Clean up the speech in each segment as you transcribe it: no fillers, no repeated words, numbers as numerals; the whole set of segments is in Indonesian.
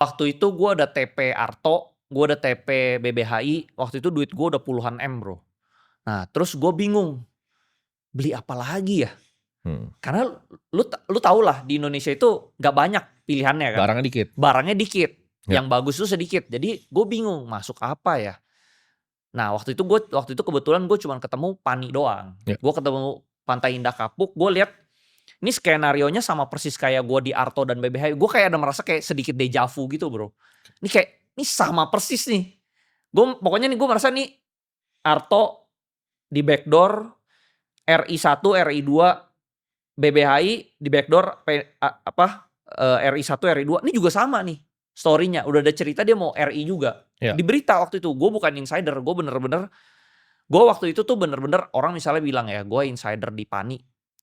Waktu itu gue ada TP Arto, gue ada TP BBHI, waktu itu duit gue udah puluhan M, Bro. Nah, terus gue bingung, beli apa lagi ya? Karena lu tau lah di Indonesia itu nggak banyak pilihannya kan. Barangnya dikit. Barangnya dikit, Ya. yang bagus tuh sedikit. Jadi gue bingung masuk apa ya. Nah waktu itu kebetulan gue cuma ketemu Pani doang. Ya. Gue ketemu Pantai Indah Kapuk, gue lihat ini skenarionya sama persis kayak gue di Arto dan BBH. Gue kayak ada merasa kayak sedikit dejavu gitu, Bro. Ini sama persis nih. Pokoknya nih gue merasa nih Arto di backdoor, RI1, RI2, BBHI di backdoor RI1, RI2. Ini juga sama nih story-nya. Udah ada cerita dia mau RI juga. Ya. Di berita waktu itu, gue bukan insider, gue waktu itu tuh bener-bener orang misalnya bilang ya, gue insider di Pani.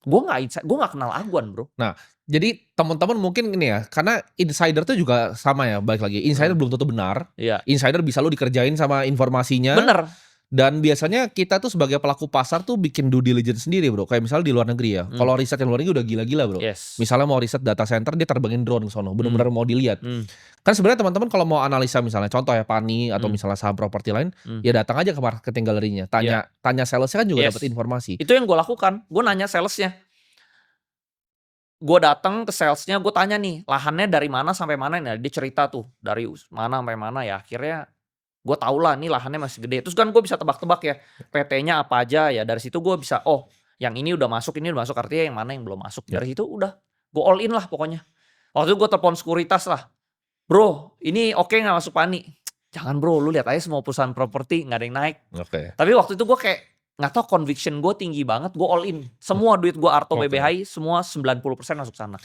Gue gak kenal Aguan, Bro. Nah, jadi teman-teman mungkin ini ya, karena insider tuh juga sama ya, balik lagi. Insider belum tentu benar. Iya. Insider bisa lo dikerjain sama informasinya. Bener. Dan biasanya kita tuh sebagai pelaku pasar tuh bikin due diligence sendiri, Bro. Kayak misalnya di luar negeri ya. Kalau riset yang luar negeri udah gila-gila, Bro. Yes. Misalnya mau riset data center, dia terbangin drone ke sono, bener-bener mau dilihat. Kan sebenarnya teman-teman kalau mau analisa misalnya contoh ya Pani atau misalnya saham properti lain, ya datang aja ke marketing galerinya. Tanya salesnya kan juga dapat informasi. Itu yang gue lakukan. Gue nanya salesnya. Gue datang ke salesnya, gue tanya nih lahannya dari mana sampai mana. Nah, dia cerita tuh dari mana sampai mana ya. Akhirnya gue tau lah nih lahannya masih gede. Terus kan gue bisa tebak-tebak ya PT-nya apa aja ya. Dari situ gue bisa yang ini udah masuk, artinya yang mana yang belum masuk. Dari situ udah gue all in lah pokoknya. Waktu itu gue telepon sekuritas lah, bro ini oke gak masuk Pani? Jangan bro, lu lihat aja semua perusahaan properti gak ada yang naik. Tapi waktu itu gue kayak gak tau, conviction gue tinggi banget, gue all in. Semua duit gue Arto BBHI semua 90% masuk sana.